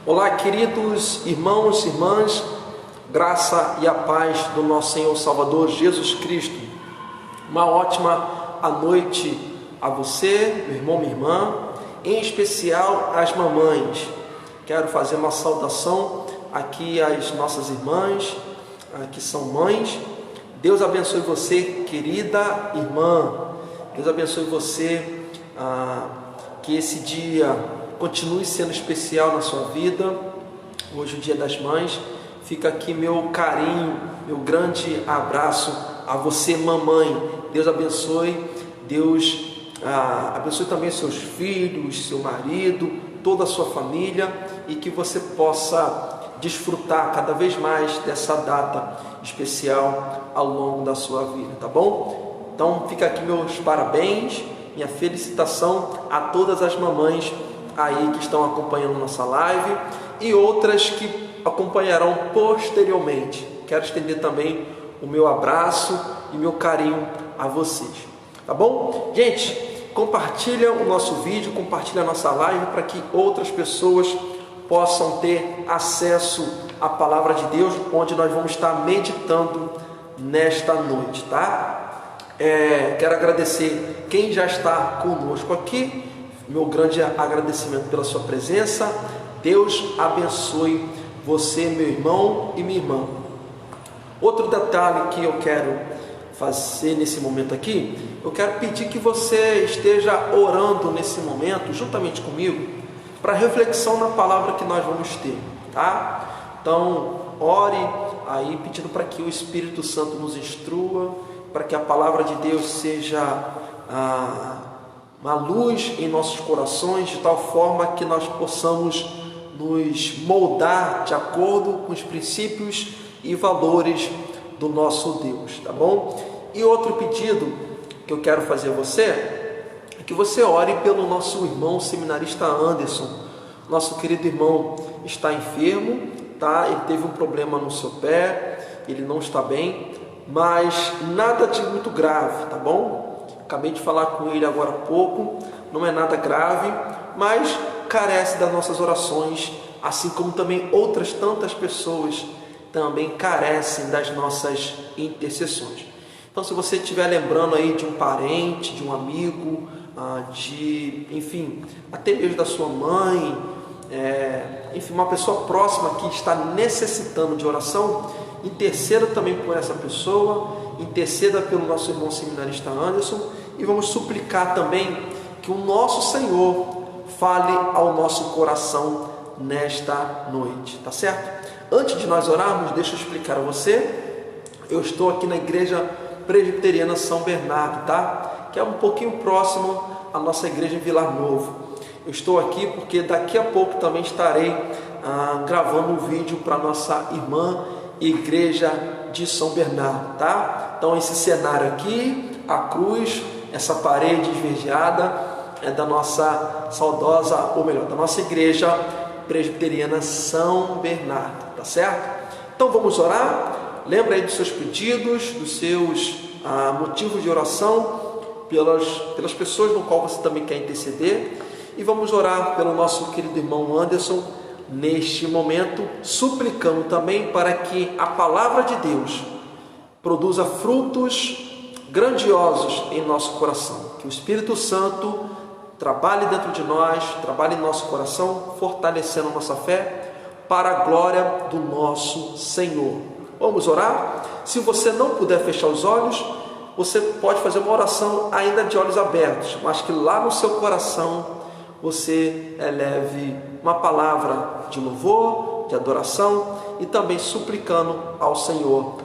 Olá, queridos irmãos e irmãs, graça e a paz do nosso Senhor Salvador Jesus Cristo. Uma ótima noite a você, meu irmão, minha irmã, em especial às mamães. Quero fazer uma saudação aqui às nossas irmãs, que são mães. Deus abençoe você, querida irmã. Deus abençoe você, que esse dia continue sendo especial na sua vida. Hoje, o Dia das Mães, fica aqui meu carinho, meu grande abraço a você, mamãe. Deus abençoe. Deus abençoe também seus filhos, seu marido, toda a sua família, e que você possa desfrutar cada vez mais dessa data especial ao longo da sua vida, tá bom? Então fica aqui meus parabéns, minha felicitação a todas as mamães aí que estão acompanhando nossa live e outras que acompanharão posteriormente. Quero estender também o meu abraço e meu carinho a vocês, tá bom? Gente, compartilha o nosso vídeo, compartilha a nossa live para que outras pessoas possam ter acesso à palavra de Deus, onde nós vamos estar meditando nesta noite, tá? Quero agradecer quem já está conosco aqui. Meu grande agradecimento pela sua presença. Deus abençoe você, meu irmão e minha irmã. Outro detalhe que eu quero fazer nesse momento aqui, eu quero pedir que você esteja orando nesse momento, juntamente comigo, para reflexão na palavra que nós vamos ter, tá? Então, ore aí pedindo para que o Espírito Santo nos instrua, para que a palavra de Deus seja uma luz em nossos corações, de tal forma que nós possamos nos moldar de acordo com os princípios e valores do nosso Deus, tá bom? E outro pedido que eu quero fazer a você é que você ore pelo nosso irmão seminarista Anderson. Nosso querido irmão está enfermo, tá? Ele teve um problema no seu pé, ele não está bem, mas nada de muito grave, tá bom? Acabei de falar com ele agora há pouco, não é nada grave, mas carece das nossas orações, assim como também outras tantas pessoas também carecem das nossas intercessões. Então, se você estiver lembrando aí de um parente, de um amigo, enfim, até mesmo da sua mãe, enfim, uma pessoa próxima que está necessitando de oração, interceda também por essa pessoa, interceda pelo nosso irmão seminarista Anderson, e vamos suplicar também que o nosso Senhor fale ao nosso coração nesta noite, tá certo? Antes de nós orarmos, deixa eu explicar a você. Eu estou aqui na Igreja Presbiteriana São Bernardo, tá? Que é um pouquinho próximo à nossa igreja em Vilar Novo. Eu estou aqui porque daqui a pouco também estarei gravando um vídeo para nossa irmã Igreja de São Bernardo, tá? Então esse cenário aqui, a cruz, essa parede esverdeada é da nossa saudosa, ou melhor, da nossa Igreja Presbiteriana São Bernardo, tá certo? Então vamos orar. Lembra aí dos seus pedidos, dos seus motivos de oração pelas pessoas no qual você também quer interceder, e vamos orar pelo nosso querido irmão Anderson neste momento, suplicando também para que a palavra de Deus produza frutos grandiosos em nosso coração, que o Espírito Santo trabalhe dentro de nós, trabalhe em nosso coração, fortalecendo a nossa fé para a glória do nosso Senhor. Vamos orar? Se você não puder fechar os olhos, você pode fazer uma oração ainda de olhos abertos, mas que lá no seu coração você eleve uma palavra de louvor, de adoração e também suplicando ao Senhor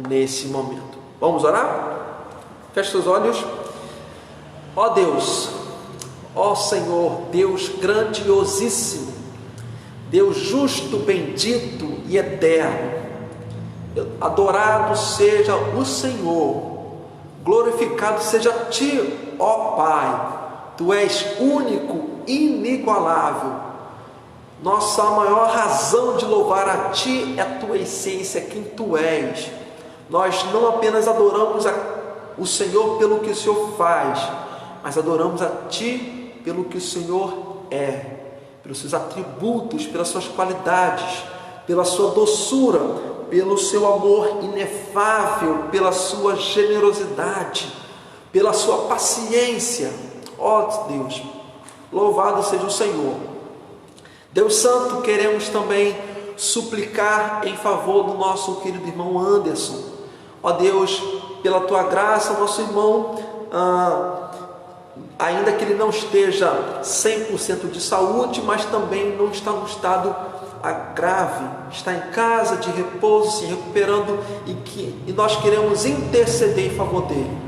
nesse momento. Vamos orar? Feche seus olhos. Ó Deus, ó Senhor, Deus grandiosíssimo, Deus justo, bendito e eterno, adorado seja o Senhor, glorificado seja Ti, ó Pai. Tu és único, inigualável. Nossa maior razão de louvar a Ti é a Tua essência, quem Tu és. Nós não apenas adoramos o Senhor pelo que o Senhor faz, mas adoramos a Ti pelo que o Senhor é. pelos seus atributos, pelas suas qualidades, pela sua doçura, pelo seu amor inefável, pela sua generosidade, pela sua paciência. Ó Deus, louvado seja o Senhor. Deus Santo, queremos também suplicar em favor do nosso querido irmão Anderson. Ó Deus, pela tua graça, nosso irmão, ainda que ele não esteja 100% de saúde, mas também não está no estado grave, está em casa de repouso, se recuperando, e nós queremos interceder em favor dele.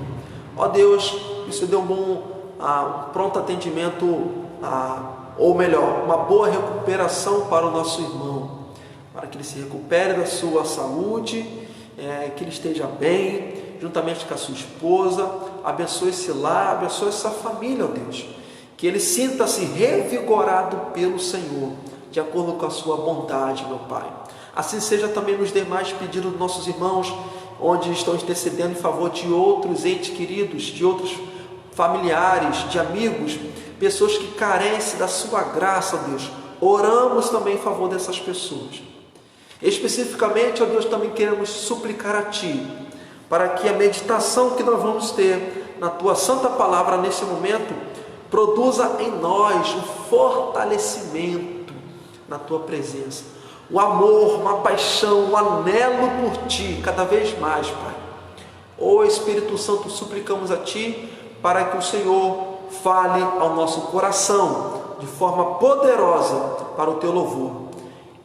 Ó Deus, isso deu um pronto atendimento, ou melhor, uma boa recuperação para o nosso irmão, para que ele se recupere da sua saúde, que ele esteja bem, juntamente com a sua esposa. Abençoe esse lar, abençoe essa família, ó Deus, que ele sinta-se revigorado pelo Senhor, de acordo com a sua bondade, meu Pai. Assim seja também nos demais pedidos dos nossos irmãos, onde estão intercedendo em favor de outros entes queridos, de outros familiares, de amigos, pessoas que carecem da sua graça, ó Deus. Oramos também em favor dessas pessoas. Especificamente, ó Deus, também queremos suplicar a Ti, para que a meditação que nós vamos ter na Tua Santa Palavra nesse momento, produza em nós um fortalecimento na Tua presença, um amor, uma paixão, um anelo por Ti, cada vez mais, Pai. Ó Espírito Santo, suplicamos a Ti, para que o Senhor fale ao nosso coração, de forma poderosa, para o Teu louvor.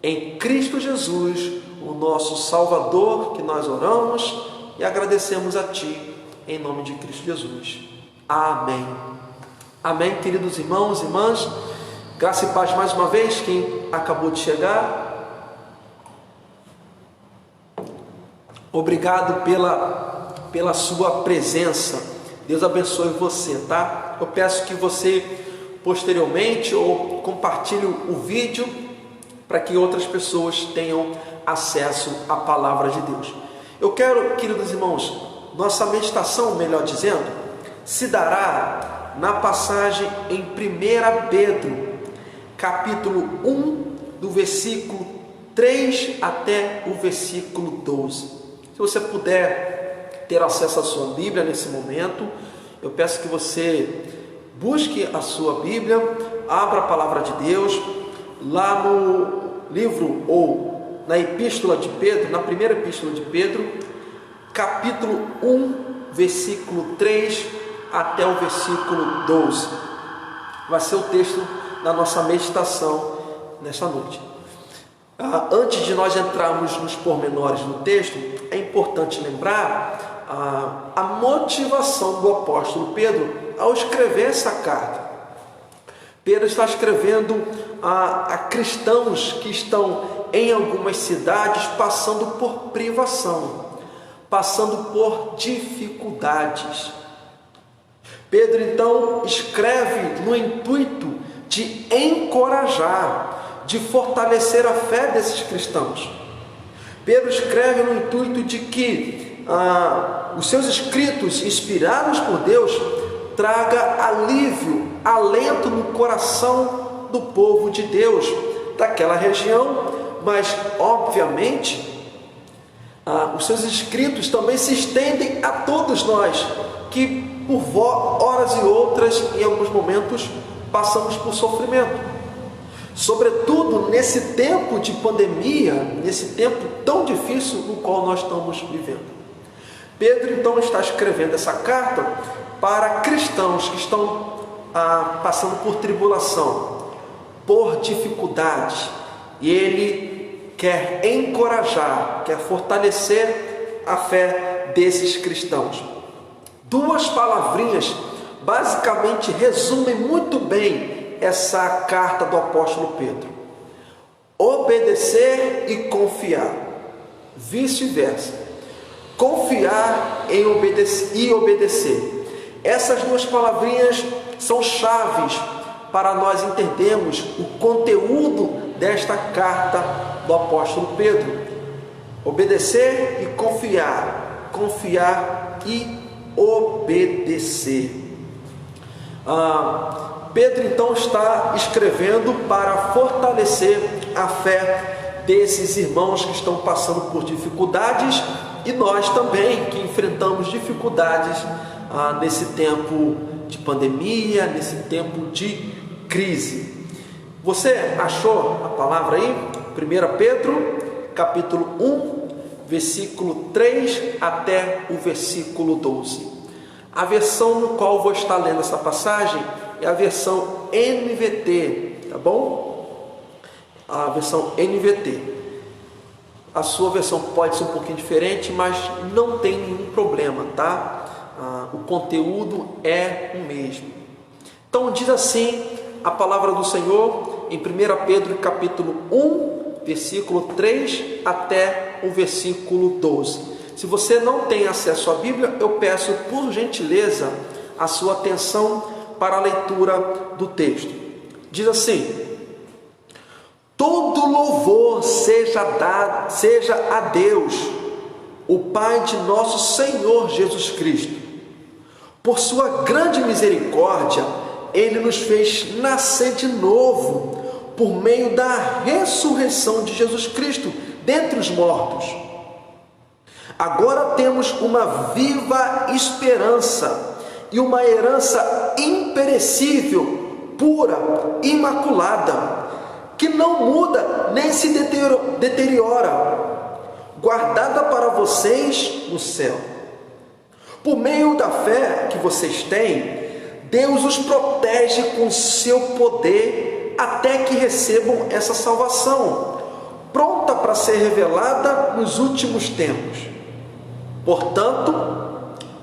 Em Cristo Jesus, o nosso Salvador, que nós oramos e agradecemos a Ti, em nome de Cristo Jesus. Amém. Amém, queridos irmãos e irmãs. Graça e paz mais uma vez, quem acabou de chegar. Obrigado pela sua presença. Deus abençoe você, tá? Eu peço que você, posteriormente, ou compartilhe o vídeo, para que outras pessoas tenham acesso à palavra de Deus. Eu quero, queridos irmãos, nossa meditação, melhor dizendo, se dará na passagem em 1 Pedro, capítulo 1, do versículo 3 até o versículo 12. Se você puder ter acesso à sua Bíblia nesse momento, eu peço que você busque a sua Bíblia, abra a palavra de Deus, lá no livro ou na epístola de Pedro, na primeira epístola de Pedro, capítulo 1, versículo 3 até o versículo 12. Vai ser o texto da nossa meditação nesta noite. Antes de nós entrarmos nos pormenores do texto, é importante lembrar a motivação do apóstolo Pedro ao escrever essa carta. Pedro está escrevendo a cristãos que estão em algumas cidades passando por privação, passando por dificuldades. Pedro então escreve no intuito de encorajar, de fortalecer a fé desses cristãos. Pedro escreve no intuito de que os seus escritos, inspirados por Deus, traga alívio, alento no coração do povo de Deus, daquela região, mas obviamente os seus escritos também se estendem a todos nós, que por horas e outras, em alguns momentos, passamos por sofrimento, sobretudo nesse tempo de pandemia, nesse tempo tão difícil no qual nós estamos vivendo. Pedro então está escrevendo essa carta para cristãos que estão passando por tribulação, por dificuldade, e ele quer encorajar, quer fortalecer a fé desses cristãos. Duas palavrinhas basicamente resumem muito bem essa carta do apóstolo Pedro: obedecer e confiar, vice-versa, confiar em obedecer. Essas duas palavrinhas são chaves para nós entendermos o conteúdo desta carta do apóstolo Pedro: obedecer e confiar, confiar e obedecer. Pedro então está escrevendo para fortalecer a fé desses irmãos que estão passando por dificuldades, e nós também que enfrentamos dificuldades nesse tempo de pandemia, nesse tempo de crise. Você achou a palavra aí? 1 Pedro, capítulo 1, versículo 3 até o versículo 12. A versão no qual vou estar lendo essa passagem é a versão NVT, tá bom? A versão NVT. A sua versão pode ser um pouquinho diferente, mas não tem nenhum problema, tá? O conteúdo é o mesmo. Então diz assim a palavra do Senhor em 1 Pedro capítulo 1, versículo 3 até o versículo 12. Se você não tem acesso à Bíblia, eu peço por gentileza a sua atenção para a leitura do texto. Diz assim: todo louvor seja a Deus, o Pai de nosso Senhor Jesus Cristo. Por sua grande misericórdia, Ele nos fez nascer de novo, por meio da ressurreição de Jesus Cristo dentre os mortos. Agora temos uma viva esperança e uma herança imperecível, pura, imaculada, que não muda nem se deteriora, guardada para vocês no céu. Por meio da fé que vocês têm, Deus os protege com seu poder até que recebam essa salvação, pronta para ser revelada nos últimos tempos. Portanto,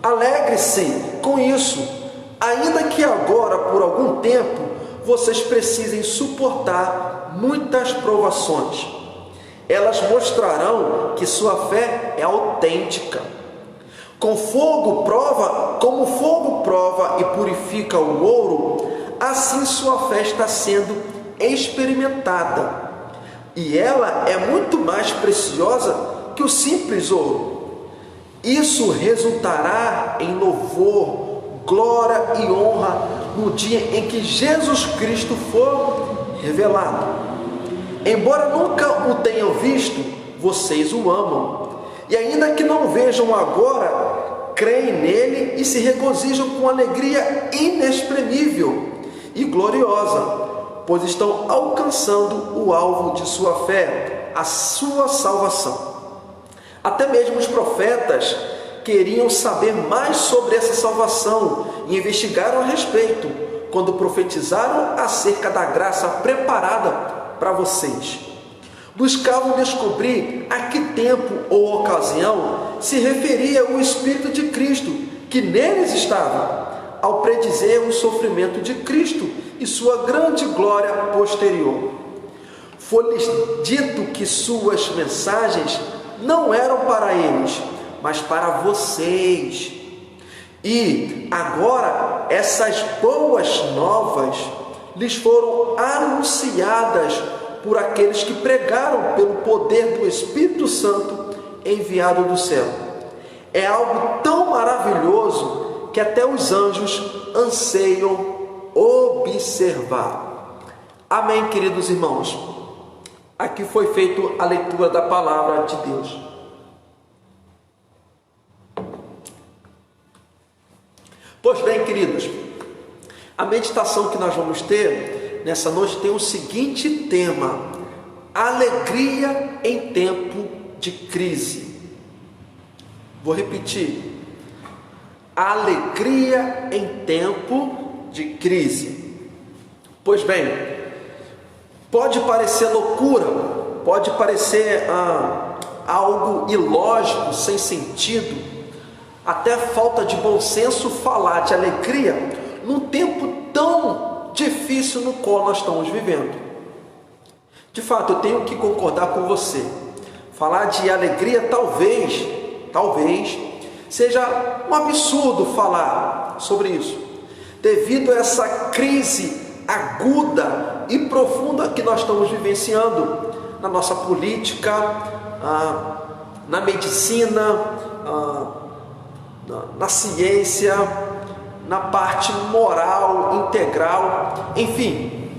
alegre-se com isso, ainda que agora, por algum tempo, vocês precisem suportar muitas provações. Elas mostrarão que sua fé é autêntica. Como fogo prova e purifica o ouro, assim sua fé está sendo experimentada. E ela é muito mais preciosa que o simples ouro. Isso resultará em louvor, glória e honra no dia em que Jesus Cristo for revelado. Embora nunca o tenham visto, vocês o amam. E ainda que não vejam agora, creem nele e se regozijam com alegria inexprimível e gloriosa, pois estão alcançando o alvo de sua fé, a sua salvação. Até mesmo os profetas queriam saber mais sobre essa salvação e investigaram a respeito, quando profetizaram acerca da graça preparada para vocês. Buscavam descobrir a que tempo ou ocasião se referia o Espírito de Cristo, que neles estava, ao predizer o sofrimento de Cristo e sua grande glória posterior. Foi-lhes dito que suas mensagens não eram para eles, mas para vocês. E agora essas boas novas lhes foram anunciadas por aqueles que pregaram pelo poder do Espírito Santo enviado do céu. É algo tão maravilhoso que até os anjos anseiam observar. Amém, queridos irmãos? Aqui foi feita a leitura da palavra de Deus. Pois bem, queridos, a meditação que nós vamos ter nessa noite tem o seguinte tema: alegria em tempo de crise. Vou repetir: alegria em tempo de crise. Pois bem, pode parecer loucura, pode parecer algo ilógico, sem sentido, até falta de bom senso falar de alegria num tempo tão difícil no qual nós estamos vivendo. De fato, eu tenho que concordar com você. Falar de alegria talvez seja um absurdo falar sobre isso, devido a essa crise aguda e profunda que nós estamos vivenciando na nossa política, na medicina, na ciência, na parte moral, integral, enfim.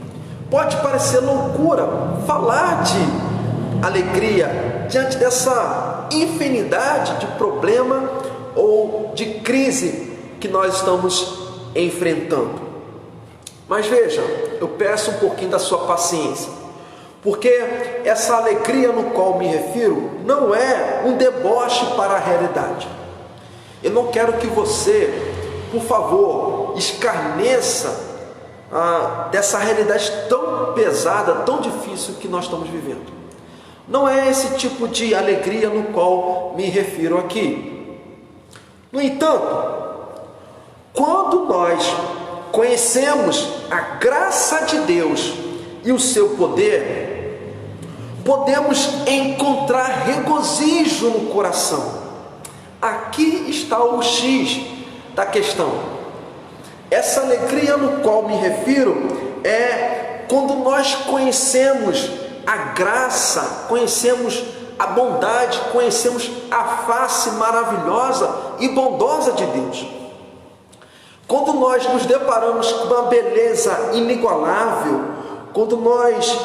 Pode parecer loucura falar de alegria diante dessa infinidade de problema ou de crise que nós estamos enfrentando. Mas veja, eu peço um pouquinho da sua paciência, porque essa alegria no qual me refiro não é um deboche para a realidade. Eu não quero que você, por favor, escarneça dessa realidade tão pesada, tão difícil que nós estamos vivendo. Não é esse tipo de alegria no qual me refiro aqui. No entanto, quando nós conhecemos a graça de Deus e o seu poder, podemos encontrar regozijo no coração. Aqui está o X da questão. Essa alegria no qual me refiro é quando nós conhecemos a graça, conhecemos a bondade, conhecemos a face maravilhosa e bondosa de Deus. Quando nós nos deparamos com uma beleza inigualável, quando nós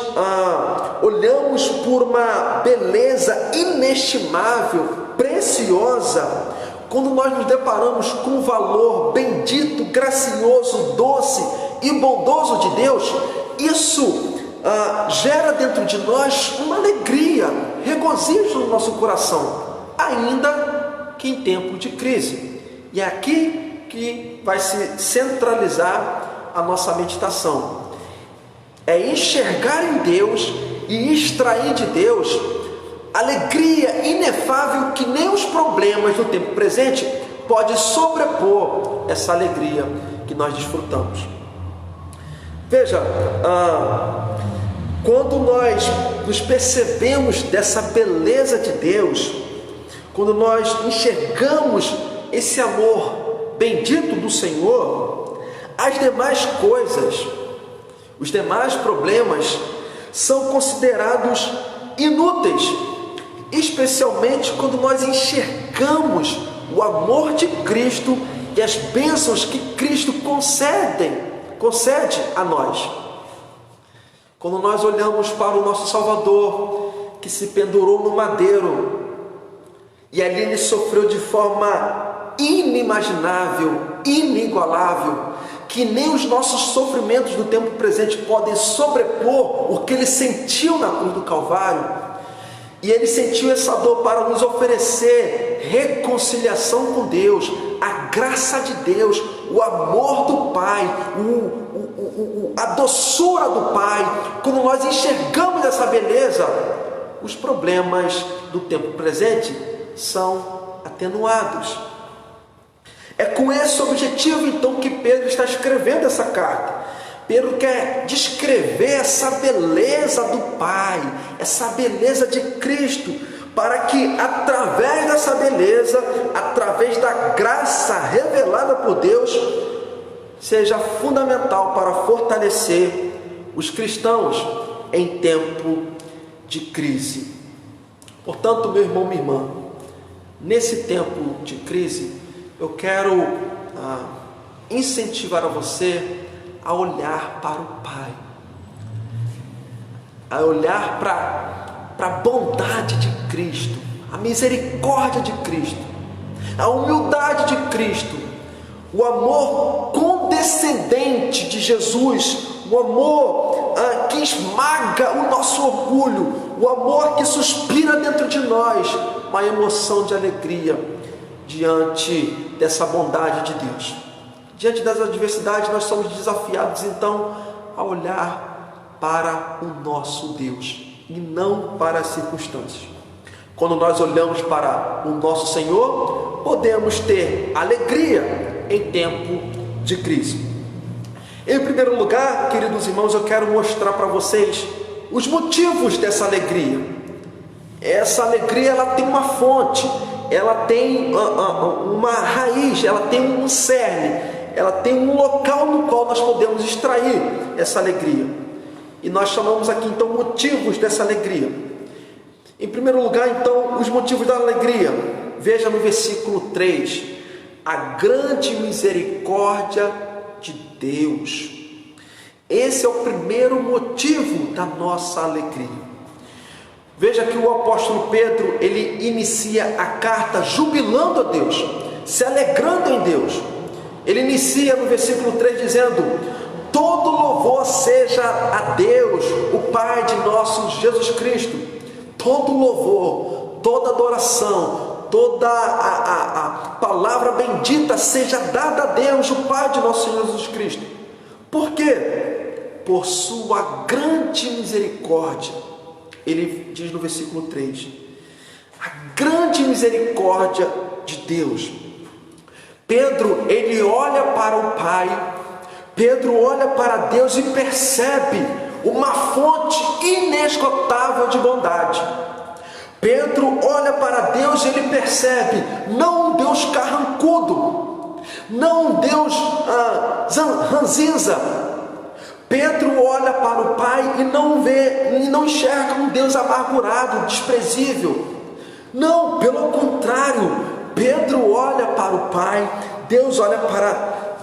olhamos por uma beleza inestimável, preciosa, quando nós nos deparamos com um valor bendito, gracioso, doce e bondoso de Deus, isso gera dentro de nós uma alegria, regozijo no nosso coração, ainda que em tempo de crise. E é aqui que vai se centralizar a nossa meditação. É enxergar em Deus e extrair de Deus alegria inefável que nem os problemas do tempo presente pode sobrepor essa alegria que nós desfrutamos. Veja, quando nós nos percebemos dessa beleza de Deus, quando nós enxergamos esse amor bendito do Senhor, as demais coisas, os demais problemas são considerados inúteis, especialmente quando nós enxergamos o amor de Cristo e as bênçãos que Cristo concede a nós. Quando nós olhamos para o nosso Salvador, que se pendurou no madeiro, e ali ele sofreu de forma inimaginável, inigualável, que nem os nossos sofrimentos do tempo presente podem sobrepor o que ele sentiu na cruz do Calvário. E ele sentiu essa dor para nos oferecer reconciliação com Deus, a graça de Deus, o amor do Pai, a doçura do Pai. Quando nós enxergamos essa beleza, os problemas do tempo presente são atenuados. É com esse objetivo, então, que Pedro está escrevendo essa carta. Pedro quer descrever essa beleza do Pai, essa beleza de Cristo, para que através dessa beleza, através da graça revelada por Deus, seja fundamental para fortalecer os cristãos em tempo de crise. Portanto, meu irmão, minha irmã, nesse tempo de crise, eu quero incentivar a você a olhar para o Pai, a olhar para a bondade de Cristo, a misericórdia de Cristo, a humildade de Cristo, o amor condescendente de Jesus, o amor que esmaga o nosso orgulho, o amor que suspira dentro de nós, uma emoção de alegria diante dessa bondade de Deus. Diante das adversidades, nós somos desafiados então a olhar para o nosso Deus e não para as circunstâncias. Quando nós olhamos para o nosso Senhor, podemos ter alegria em tempo de crise. Em primeiro lugar, queridos irmãos, eu quero mostrar para vocês os motivos dessa alegria. Essa alegria, ela tem uma fonte, ela tem uma raiz, ela tem um cerne, ela tem um local no qual nós podemos extrair essa alegria. E nós chamamos aqui então motivos dessa alegria. Em primeiro lugar, então, os motivos da alegria. Veja no versículo 3, a grande misericórdia de Deus. Esse é o primeiro motivo da nossa alegria. Veja que o apóstolo Pedro, ele inicia a carta jubilando a Deus, se alegrando em Deus. Ele inicia no versículo 3 dizendo: todo louvor seja a Deus, o Pai de nosso Jesus Cristo. Todo louvor, toda adoração, toda a palavra bendita seja dada a Deus, o Pai de nosso Senhor Jesus Cristo. Por quê? Por sua grande misericórdia. Ele diz no versículo 3, a grande misericórdia de Deus. Pedro, ele olha para o Pai, Pedro olha para Deus e percebe uma fonte inesgotável de bondade. Pedro olha para Deus e ele percebe, não um Deus carrancudo, não um Deus ranzinza. Pedro olha para o Pai e não enxerga um Deus amargurado, desprezível. Não, pelo contrário, Pedro olha para o Pai,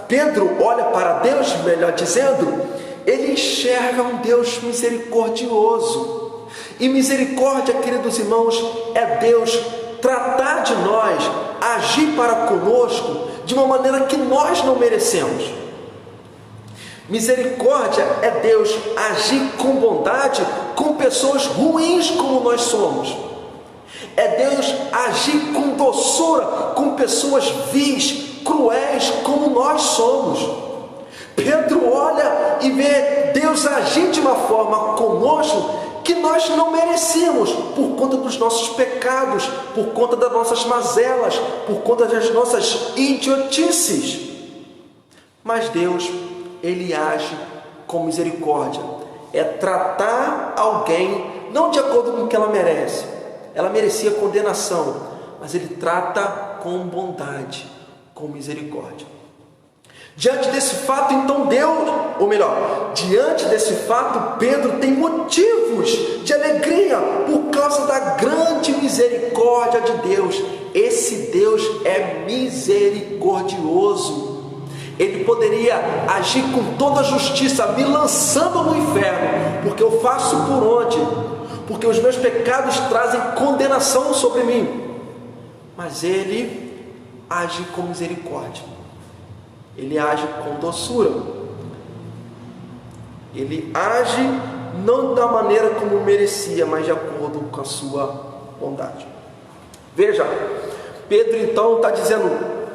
Pedro olha para Deus, melhor dizendo, ele enxerga um Deus misericordioso. E misericórdia, queridos irmãos, é Deus tratar de nós, agir para conosco de uma maneira que nós não merecemos. Misericórdia é Deus agir com bondade com pessoas ruins como nós somos. É Deus agir com doçura com pessoas vis, cruéis como nós somos. Pedro olha e vê Deus agir de uma forma conosco que nós não merecíamos, por conta dos nossos pecados, por conta das nossas mazelas, por conta das nossas idiotices. Mas Deus, ele age com misericórdia. É tratar alguém não de acordo com o que ela merece. Ela merecia condenação, mas ele trata com bondade, com misericórdia. Diante desse fato, então diante desse fato, Pedro tem motivos de alegria por causa da grande misericórdia de Deus. Esse Deus é misericordioso. Ele poderia agir com toda a justiça, me lançando no inferno, porque eu faço por onde? Porque os meus pecados trazem condenação sobre mim. Mas ele age com misericórdia. Ele age com doçura. Ele age não da maneira como merecia, mas de acordo com a sua bondade. Veja, Pedro então está dizendo: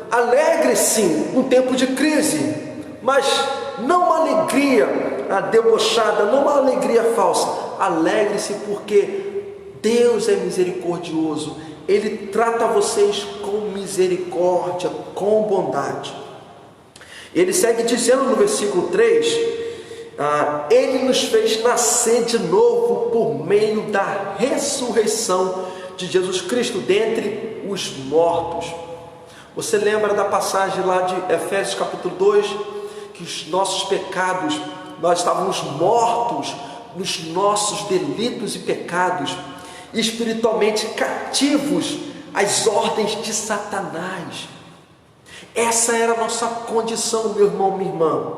alegre sim, num tempo de crise, mas não uma alegria debochada, não uma alegria falsa. Alegre-se porque Deus é misericordioso. Ele trata vocês com misericórdia, com bondade. Ele segue dizendo no versículo 3, ele nos fez nascer de novo por meio da ressurreição de Jesus Cristo dentre os mortos. Você lembra da passagem lá de Efésios capítulo 2, que os nossos pecados, nós estávamos mortos nos nossos delitos e pecados, espiritualmente cativos às ordens de Satanás. Essa era a nossa condição, meu irmão, minha irmã.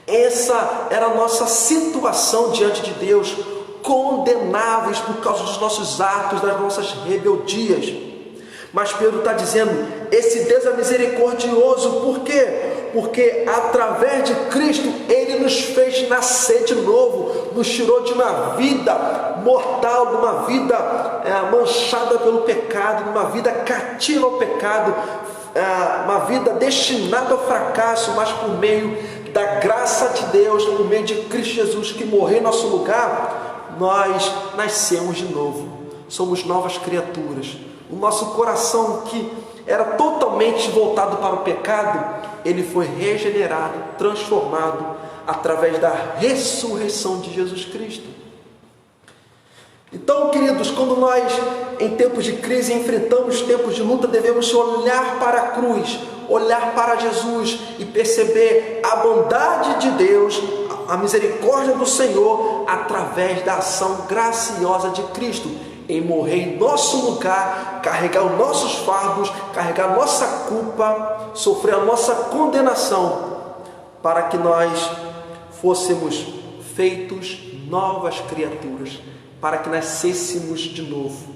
Essa era a nossa situação diante de Deus, condenáveis por causa dos nossos atos, das nossas rebeldias. Mas Pedro está dizendo, esse Deus é misericordioso. Por quê? Porque através de Cristo, Ele nos fez nascer de novo, nos tirou de uma vida mortal, de uma vida manchada pelo pecado, de uma vida cativa ao pecado, uma vida destinada ao fracasso, mas por meio da graça de Deus, por meio de Cristo Jesus, que morreu em nosso lugar, nós nascemos de novo, somos novas criaturas. O nosso coração, que era totalmente voltado para o pecado, ele foi regenerado, transformado através da ressurreição de Jesus Cristo. Então, queridos, quando nós em tempos de crise enfrentamos tempos de luta, devemos olhar para a cruz, olhar para Jesus e perceber a bondade de Deus, a misericórdia do Senhor através da ação graciosa de Cristo. em morrer em nosso lugar, carregar os nossos fardos, carregar a nossa culpa, sofrer a nossa condenação, para que nós fôssemos feitos novas criaturas, para que nascêssemos de novo,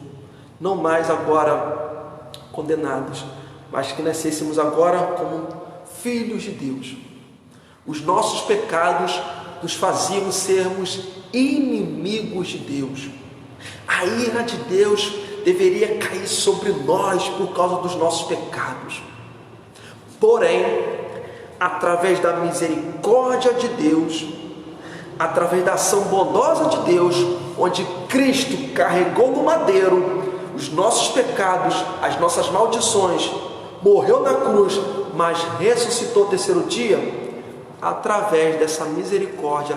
não mais agora condenados, mas que nascêssemos agora como filhos de Deus. Os nossos pecados nos faziam sermos inimigos de Deus. A ira de Deus deveria cair sobre nós por causa dos nossos pecados. Porém, através da misericórdia de Deus, através da ação bondosa de Deus, onde Cristo carregou no madeiro os nossos pecados, as nossas maldições, morreu na cruz, mas ressuscitou no terceiro dia, através dessa misericórdia,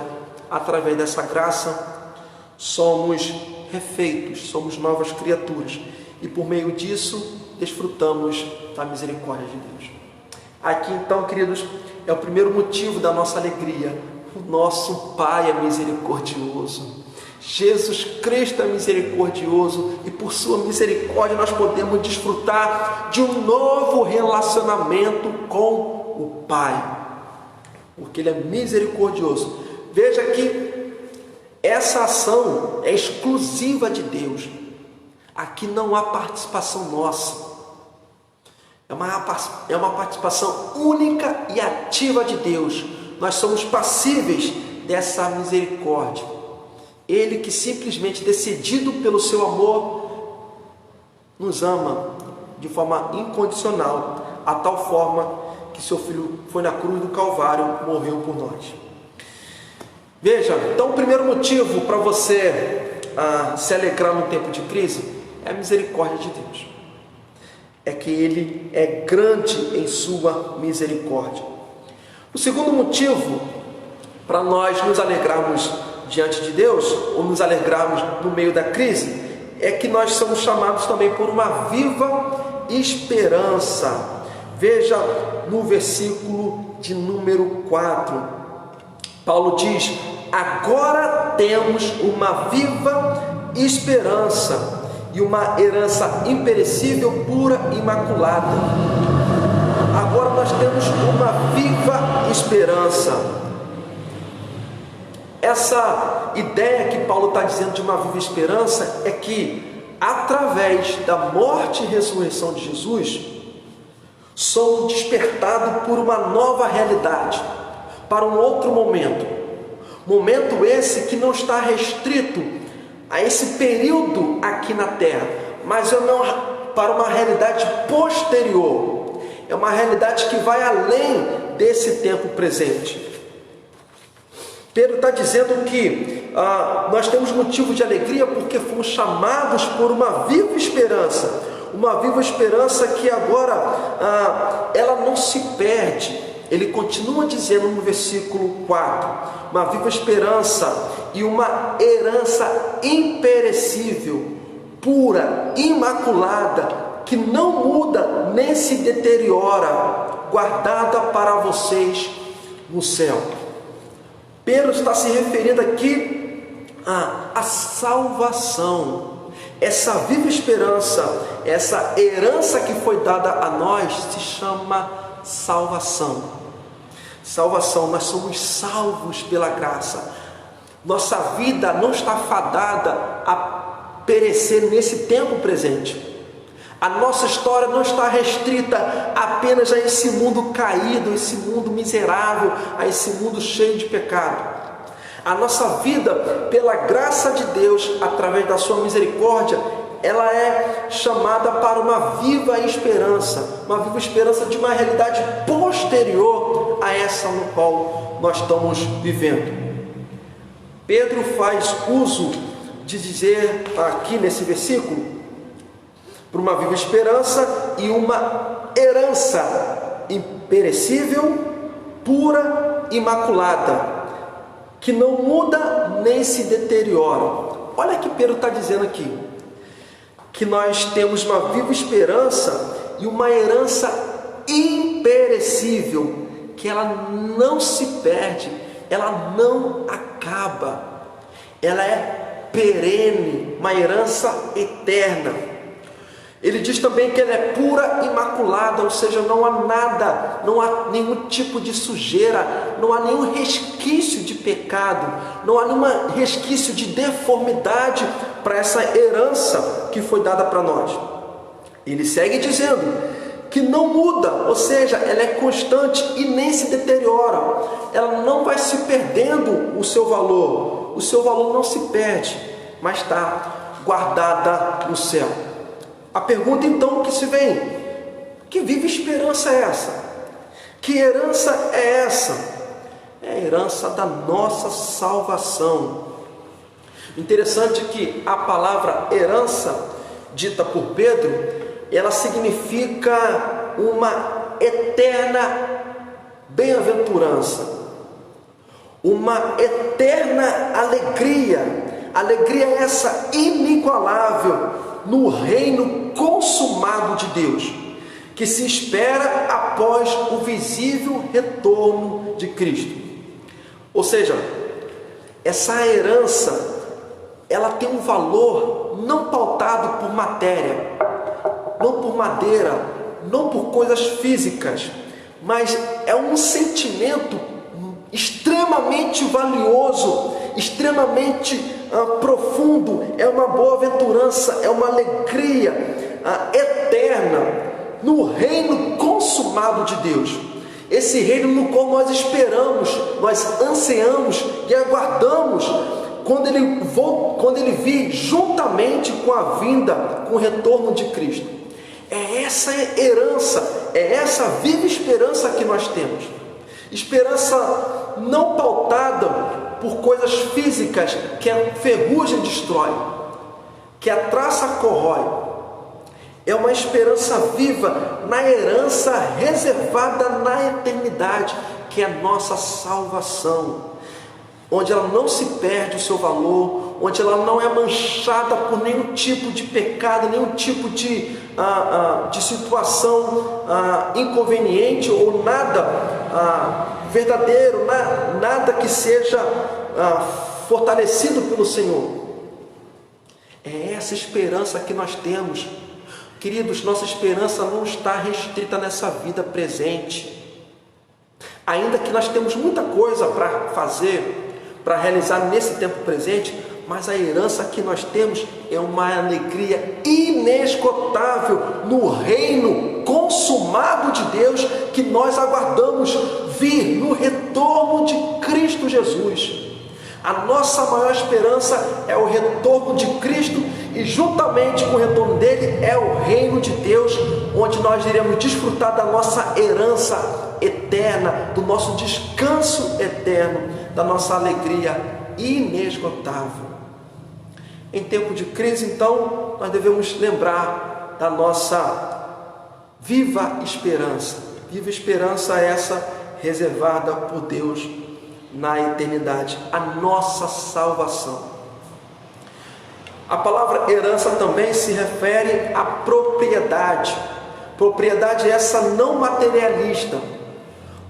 através dessa graça, somos refeitos, somos novas criaturas, e por meio disso desfrutamos da misericórdia de Deus. Aqui então, queridos, é o primeiro motivo da nossa alegria. O nosso Pai é misericordioso, Jesus Cristo é misericordioso, e por sua misericórdia nós podemos desfrutar de um novo relacionamento com o Pai, porque Ele é misericordioso. Veja que essa ação é exclusiva de Deus. Aqui não há participação nossa. É uma participação única e ativa de Deus. Nós somos passíveis dessa misericórdia. Ele que simplesmente, decidido pelo seu amor, nos ama de forma incondicional, a tal forma que seu Filho foi na cruz do Calvário, morreu por nós. Veja, então o primeiro motivo para você se alegrar no tempo de crise é a misericórdia de Deus. É que Ele é grande em sua misericórdia. O segundo motivo para nós nos alegrarmos diante de Deus, ou nos alegrarmos no meio da crise, é que nós somos chamados também por uma viva esperança. Veja no versículo de número 4, Paulo diz: agora temos uma viva esperança e uma herança imperecível, pura e imaculada. Agora nós temos uma viva esperança. Essa ideia que Paulo está dizendo de uma viva esperança é que, através da morte e ressurreição de Jesus, somos despertados por uma nova realidade, para um outro momento. Momento esse que não está restrito a esse período aqui na terra, mas para uma realidade posterior. É uma realidade que vai além desse tempo presente. Pedro está dizendo que nós temos motivo de alegria porque fomos chamados por uma viva esperança. Uma viva esperança que agora ela não se perde. Ele continua dizendo no versículo 4, uma viva esperança e uma herança imperecível, pura, imaculada, que não muda nem se deteriora, guardada para vocês no céu. Pedro está se referindo aqui à salvação. Essa viva esperança, essa herança que foi dada a nós, se chama salvação. Salvação, nós somos salvos pela graça. Nossa vida não está fadada a perecer nesse tempo presente. A nossa história não está restrita apenas a esse mundo caído, a esse mundo miserável, a esse mundo cheio de pecado. A nossa vida, pela graça de Deus, através da sua misericórdia, ela é chamada para uma viva esperança de uma realidade posterior a essa no qual nós estamos vivendo. Pedro faz uso de dizer aqui nesse versículo, por uma viva esperança e uma herança imperecível, pura, imaculada, que não muda nem se deteriora. Olha que Pedro está dizendo aqui, que nós temos uma viva esperança e uma herança imperecível, que ela não se perde, ela não acaba, ela é perene, uma herança eterna. Ele diz também que ela é pura, imaculada, ou seja, não há nada, não há nenhum tipo de sujeira, não há nenhum resquício de pecado, não há nenhum resquício de deformidade para essa herança que foi dada para nós. Ele segue dizendo que não muda, ou seja, ela é constante e nem se deteriora, ela não vai se perdendo o seu valor não se perde, mas está guardada no céu. A pergunta então que se vem: que viva esperança é essa? Que herança é essa? É a herança da nossa salvação. Interessante que a palavra herança, dita por Pedro, ela significa uma eterna bem-aventurança, uma eterna alegria, alegria essa inigualável no reino consumado de Deus, que se espera após o visível retorno de Cristo. Ou seja, essa herança, ela tem um valor não pautado por matéria, não por madeira, não por coisas físicas, mas é um sentimento extremamente valioso, extremamente profundo, é uma boa-aventurança, é uma alegria eterna no reino consumado de Deus. Esse reino no qual nós esperamos, nós ansiamos e aguardamos quando ele vir juntamente com a vinda, com o retorno de Cristo. É essa herança, é essa viva esperança que nós temos. Esperança não pautada por coisas físicas que a ferrugem destrói, que a traça corrói. É uma esperança viva na herança reservada na eternidade, que é a nossa salvação, onde ela não se perde o seu valor, onde ela não é manchada por nenhum tipo de pecado, nenhum tipo de situação inconveniente ou nada verdadeiro, nada que seja fortalecido pelo Senhor. É essa esperança que nós temos. Queridos, nossa esperança não está restrita nessa vida presente. Ainda que nós temos muita coisa para fazer, para realizar nesse tempo presente, mas a herança que nós temos é uma alegria inesgotável no reino consumado de Deus, que nós aguardamos vir no retorno de Cristo Jesus. A nossa maior esperança é o retorno de Cristo, e juntamente com o retorno dele é o reino de Deus, onde nós iremos desfrutar da nossa herança eterna, do nosso descanso eterno, da nossa alegria inesgotável. Em tempo de crise, então, nós devemos lembrar da nossa viva esperança. Viva esperança essa reservada por Deus na eternidade, a nossa salvação. A palavra herança também se refere à propriedade. Propriedade essa não materialista.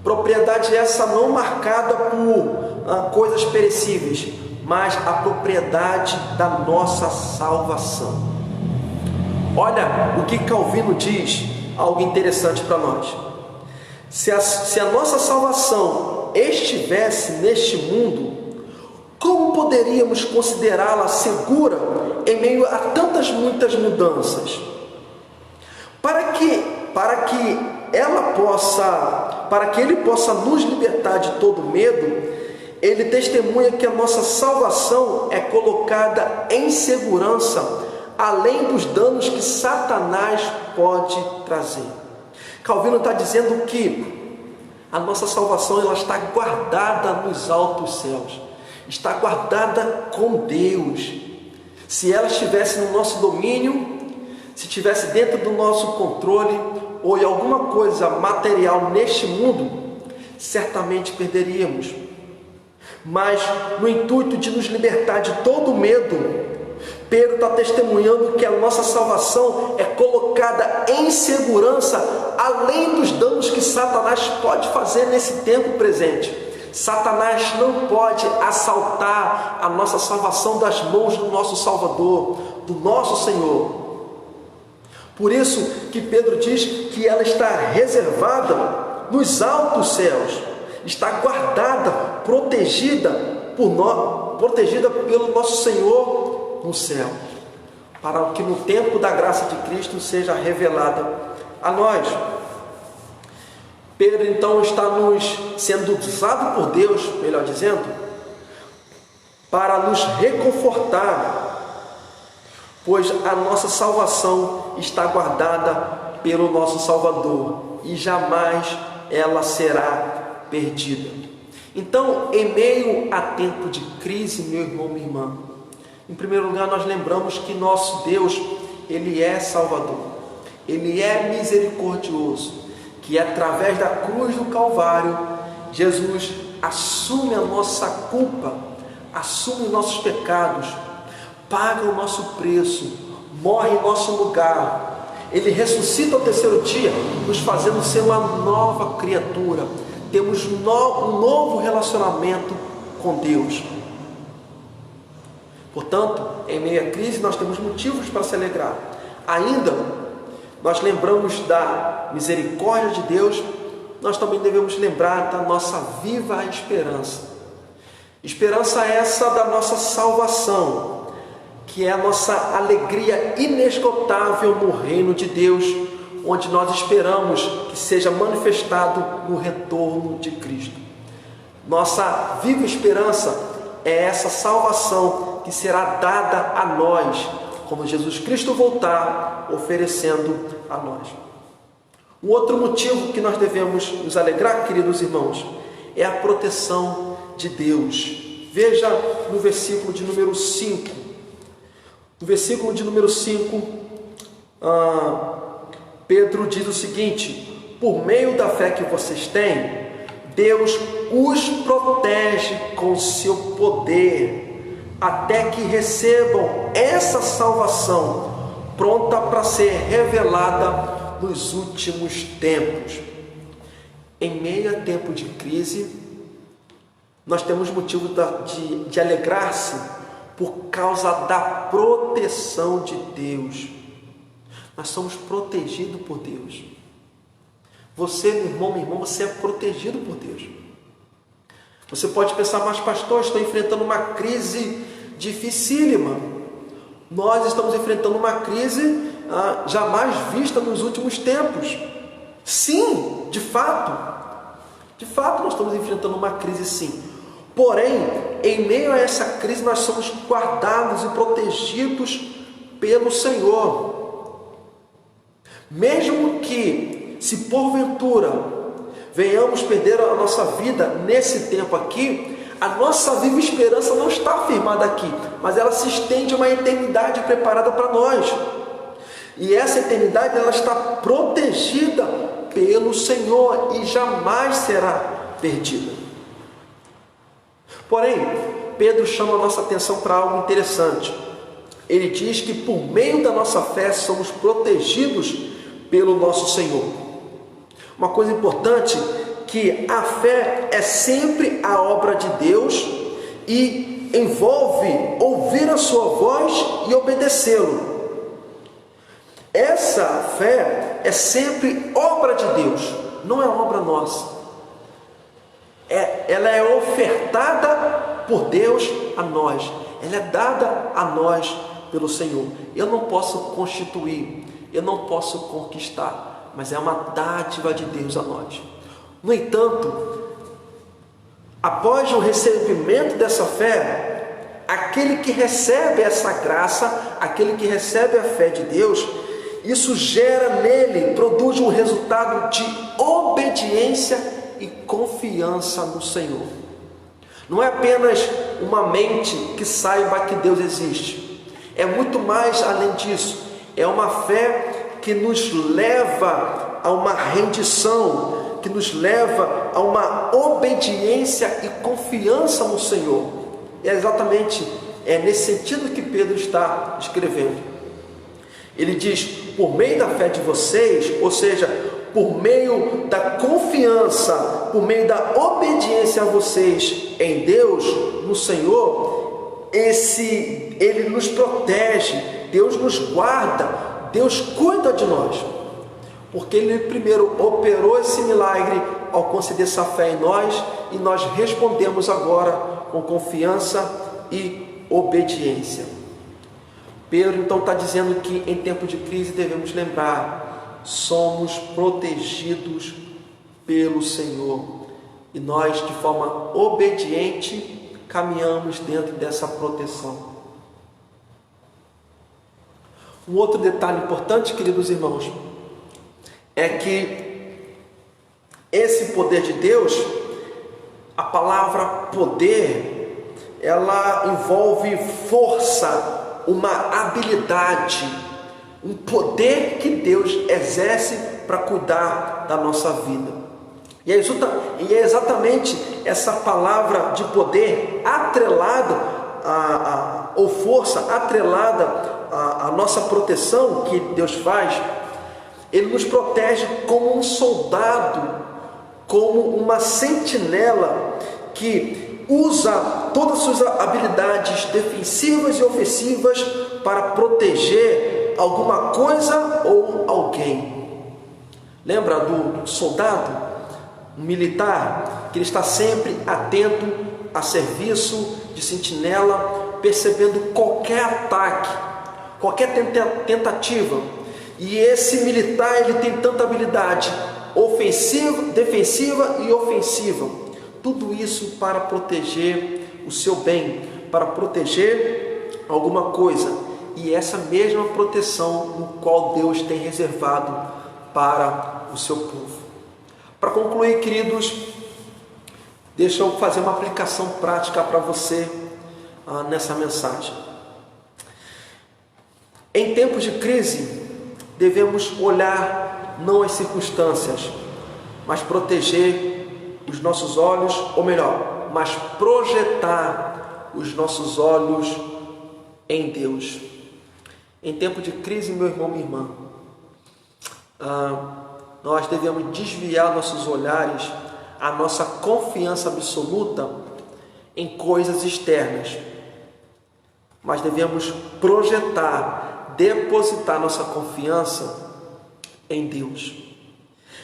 Propriedade essa não marcada por coisas perecíveis, mas a propriedade da nossa salvação. Olha o que Calvino diz, algo interessante para nós. Se a nossa salvação estivesse neste mundo, como poderíamos considerá-la segura em meio a muitas mudanças? Para que ele possa nos libertar de todo medo, ele testemunha que a nossa salvação é colocada em segurança, além dos danos que Satanás pode trazer. Calvino está dizendo que a nossa salvação ela está guardada nos altos céus, está guardada com Deus. Se ela estivesse no nosso domínio, se estivesse dentro do nosso controle, ou em alguma coisa material neste mundo, certamente perderíamos. Mas no intuito de nos libertar de todo medo, Pedro está testemunhando que a nossa salvação é colocada em segurança, além dos danos que Satanás pode fazer nesse tempo presente. Satanás não pode assaltar a nossa salvação das mãos do nosso Salvador, do nosso Senhor. Por isso que Pedro diz que ela está reservada nos altos céus, está guardada, protegida pelo nosso Senhor no céu, para que no tempo da graça de Cristo seja revelada a nós. Pedro então está nos sendo usado por Deus, melhor dizendo, para nos reconfortar, pois a nossa salvação está guardada pelo nosso Salvador e jamais ela será perdida. Então, em meio a tempo de crise, meu irmão, minha irmã, em primeiro lugar nós lembramos que nosso Deus, Ele é Salvador, Ele é misericordioso, que através da cruz do Calvário, Jesus assume a nossa culpa, assume nossos pecados, paga o nosso preço, morre em nosso lugar. Ele ressuscita ao terceiro dia, nos fazendo ser uma nova criatura. Temos um novo relacionamento com Deus. Portanto, em meio à crise, nós temos motivos para se alegrar. Ainda, nós lembramos da misericórdia de Deus, nós também devemos lembrar da nossa viva esperança. Esperança essa da nossa salvação, que é a nossa alegria inesgotável no reino de Deus, onde nós esperamos que seja manifestado no retorno de Cristo. Nossa viva esperança é essa salvação que será dada a nós, quando Jesus Cristo voltar, oferecendo a nós. Um outro motivo que nós devemos nos alegrar, queridos irmãos, é a proteção de Deus. Veja no versículo de número 5. No versículo de número 5, Pedro diz o seguinte: por meio da fé que vocês têm, Deus os protege com seu poder, até que recebam essa salvação pronta para ser revelada nos últimos tempos. Em meio a tempo de crise, nós temos motivo de alegrar-se por causa da proteção de Deus. Nós somos protegidos por Deus. Você, meu irmão, minha irmã, você é protegido por Deus. Você pode pensar, mas pastor, estou enfrentando uma crise dificílima. Nós estamos enfrentando uma crise jamais vista nos últimos tempos. Sim, de fato nós estamos enfrentando uma crise, sim. Porém, em meio a essa crise, nós somos guardados e protegidos pelo Senhor. Mesmo que, se porventura venhamos perder a nossa vida nesse tempo aqui, a nossa viva esperança não está firmada aqui, mas ela se estende a uma eternidade preparada para nós. E essa eternidade, ela está protegida pelo Senhor e jamais será perdida. Porém, Pedro chama a nossa atenção para algo interessante. Ele diz que por meio da nossa fé somos protegidos pelo nosso Senhor. Uma coisa importante, que a fé é sempre a obra de Deus e envolve ouvir a sua voz e obedecê-lo. Essa fé é sempre obra de Deus, não é obra nossa. Ela é ofertada por Deus a nós, ela é dada a nós pelo Senhor. Eu não posso constituir, eu não posso conquistar, mas é uma dádiva de Deus a nós. No entanto, após o recebimento dessa fé, aquele que recebe essa graça, aquele que recebe a fé de Deus, isso gera nele, produz um resultado de obediência e confiança no Senhor. Não é apenas uma mente que saiba que Deus existe, é muito mais além disso. É uma fé que nos leva a uma rendição, que nos leva a uma obediência e confiança no Senhor. É exatamente nesse sentido que Pedro está escrevendo. Ele diz, por meio da fé de vocês, ou seja, por meio da confiança por meio da obediência a vocês em Deus, no Senhor, Ele nos protege, Deus nos guarda, Deus cuida de nós. Porque Ele primeiro operou esse milagre ao conceder essa fé em nós, e nós respondemos agora com confiança e obediência. Pedro então está dizendo que em tempo de crise devemos lembrar, somos protegidos pelo Senhor, e nós de forma obediente caminhamos dentro dessa proteção. Um outro detalhe importante, queridos irmãos, é que esse poder de Deus, a palavra poder, ela envolve força, uma habilidade, um poder que Deus exerce para cuidar da nossa vida. E é exatamente essa palavra de poder atrelada ou força atrelada à nossa proteção que Deus faz. Ele nos protege como um soldado, como uma sentinela que usa todas as suas habilidades defensivas e ofensivas para proteger alguma coisa ou alguém. Lembra do soldado, um militar, que ele está sempre atento a serviço de sentinela, percebendo qualquer ataque, qualquer tentativa. E esse militar, ele tem tanta habilidade ofensiva, defensiva e ofensiva. Tudo isso para proteger o seu bem, para proteger alguma coisa. E essa mesma proteção no qual Deus tem reservado para o seu povo. Para concluir, queridos, deixa eu fazer uma aplicação prática para você nessa mensagem. Em tempos de crise, devemos olhar não as circunstâncias, mas proteger os nossos olhos, ou melhor, mas projetar os nossos olhos em Deus. Em tempo de crise, meu irmão, minha irmã, nós devemos desviar nossos olhares, a nossa confiança absoluta em coisas externas, mas devemos projetar, depositar nossa confiança em Deus.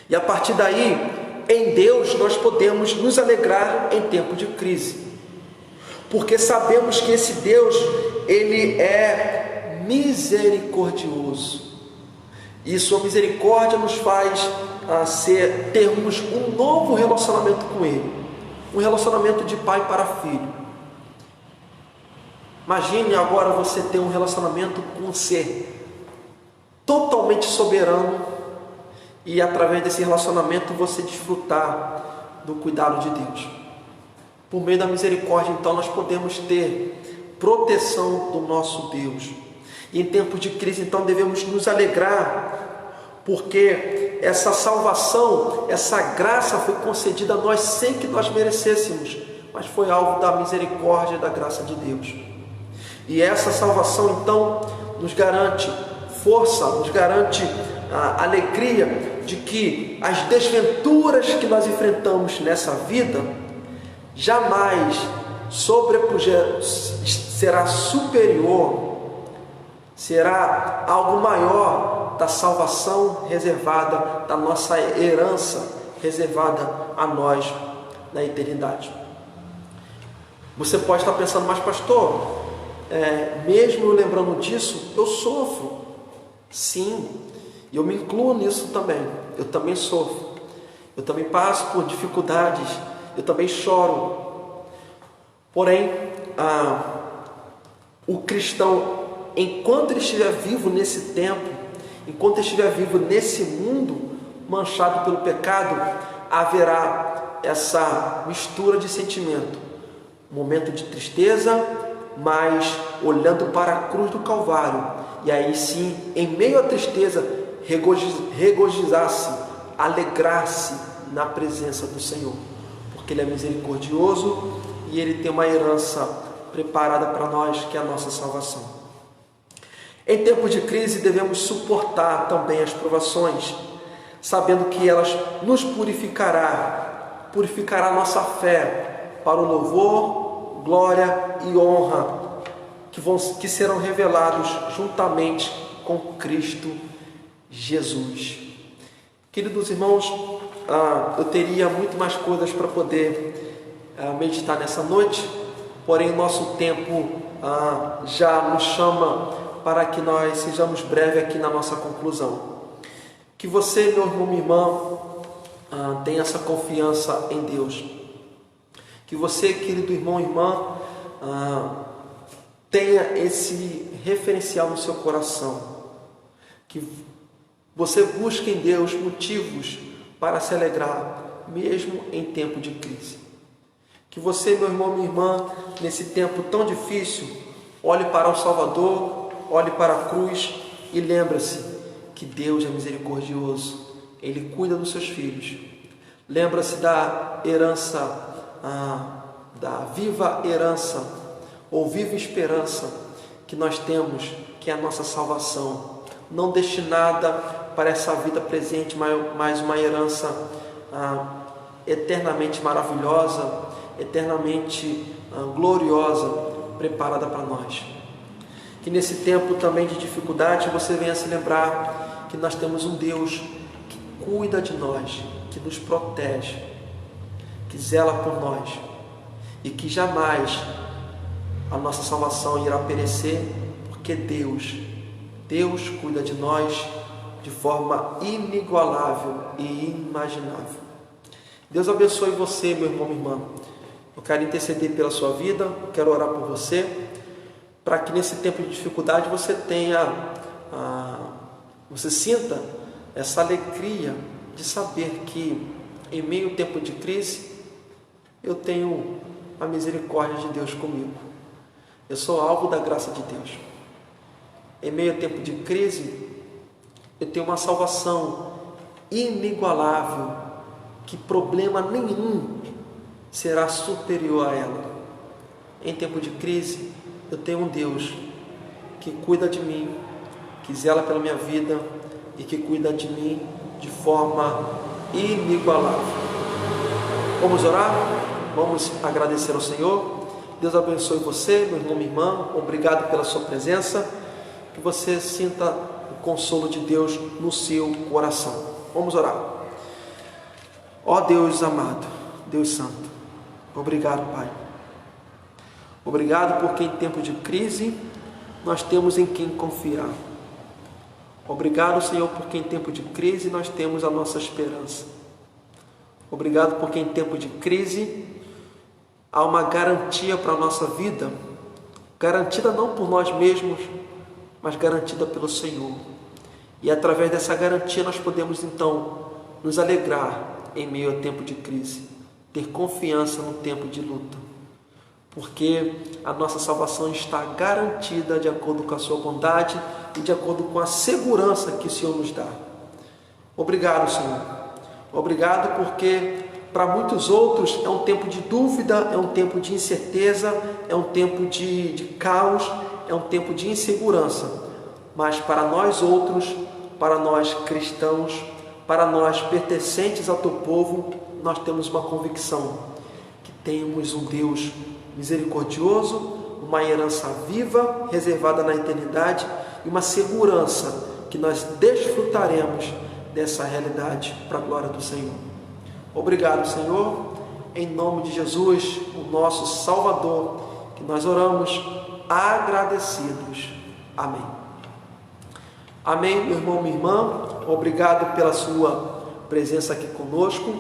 E a partir daí, em Deus nós podemos nos alegrar em tempo de crise, porque sabemos que esse Deus, Ele é misericordioso, e sua misericórdia nos faz termos um novo relacionamento com Ele, um relacionamento de pai para filho. Imagine agora você ter um relacionamento com um ser totalmente soberano, e através desse relacionamento você desfrutar do cuidado de Deus. Por meio da misericórdia, então, nós podemos ter proteção do nosso Deus. E em tempos de crise, então, devemos nos alegrar, porque essa salvação, essa graça foi concedida a nós sem que nós merecêssemos, mas foi alvo da misericórdia e da graça de Deus. E essa salvação, então, nos garante força, nos garante a alegria de que as desventuras que nós enfrentamos nessa vida jamais será superior, será algo maior da salvação reservada, da nossa herança reservada a nós na eternidade. Você pode estar pensando, mas pastor, mesmo lembrando disso, eu sofro. Sim, e eu me incluo nisso também. Eu também sofro, eu também passo por dificuldades, eu também choro. Porém, o cristão, enquanto ele estiver vivo nesse tempo, enquanto ele estiver vivo nesse mundo manchado pelo pecado, haverá essa mistura de sentimento, um momento de tristeza, mas olhando para a cruz do Calvário, e aí sim, em meio à tristeza, regozijar-se, alegrar-se na presença do Senhor, porque Ele é misericordioso e Ele tem uma herança preparada para nós, que é a nossa salvação. Em tempos de crise, devemos suportar também as provações, sabendo que elas nos purificará purificará nossa fé para o louvor, glória e honra que serão revelados juntamente com Cristo Jesus. Queridos irmãos, eu teria muito mais coisas para poder meditar nessa noite, porém o nosso tempo já nos chama para que nós sejamos breves aqui na nossa conclusão. Que você, meu irmão, minha irmã, tenha essa confiança em Deus. Que você, querido irmão e irmã, tenha esse referencial no seu coração. Que você busque em Deus motivos para se alegrar, mesmo em tempo de crise. Que você, meu irmão, minha irmã, nesse tempo tão difícil, olhe para o Salvador, olhe para a cruz e lembre-se que Deus é misericordioso. Ele cuida dos seus filhos. Lembra-se da herança, da viva herança ou viva esperança que nós temos, que é a nossa salvação, não destinada para essa vida presente, mas uma herança eternamente maravilhosa, eternamente gloriosa, preparada para nós. Que nesse tempo também de dificuldade você venha se lembrar que nós temos um Deus que cuida de nós, que nos protege, que zela por nós e que jamais a nossa salvação irá perecer, porque Deus cuida de nós de forma inigualável e inimaginável. Deus abençoe você, meu irmão, minha irmã. Eu quero interceder pela sua vida, eu quero orar por você, para que nesse tempo de dificuldade você sinta essa alegria de saber que em meio ao tempo de crise eu tenho a misericórdia de Deus comigo. Eu sou alvo da graça de Deus. Em meio ao tempo de crise eu tenho uma salvação inigualável, que problema nenhum será superior a ela. Em tempo de crise eu tenho um Deus que cuida de mim, que zela pela minha vida e que cuida de mim de forma inigualável. Vamos orar? Vamos agradecer ao Senhor. Deus abençoe você, meu irmão, minha irmã. Obrigado pela sua presença. Que você sinta o consolo de Deus no seu coração. Vamos orar. Ó Deus amado, Deus santo, obrigado, Pai. Obrigado porque em tempo de crise nós temos em quem confiar. Obrigado, Senhor, porque em tempo de crise nós temos a nossa esperança. Obrigado porque em tempo de crise há uma garantia para a nossa vida, garantida não por nós mesmos, mas garantida pelo Senhor. E através dessa garantia nós podemos então nos alegrar em meio ao tempo de crise, ter confiança no tempo de luta, porque a nossa salvação está garantida de acordo com a sua bondade e de acordo com a segurança que o Senhor nos dá. Obrigado, Senhor. Obrigado porque para muitos outros é um tempo de dúvida, é um tempo de incerteza, é um tempo de caos, é um tempo de insegurança. Mas para nós outros, para nós cristãos, para nós pertencentes ao teu povo, nós temos uma convicção que temos um Deus misericordioso, uma herança viva, reservada na eternidade e uma segurança que nós desfrutaremos dessa realidade para a glória do Senhor. Obrigado, Senhor, em nome de Jesus, o nosso Salvador, que nós oramos agradecidos. Amém. Amém, meu irmão, minha irmã. Obrigado pela sua presença aqui conosco.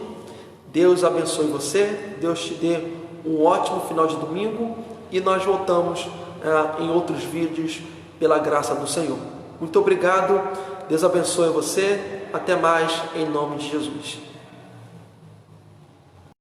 Deus abençoe você. Deus te dê um ótimo final de domingo. E nós voltamos em outros vídeos pela graça do Senhor. Muito obrigado. Deus abençoe você. Até mais, em nome de Jesus.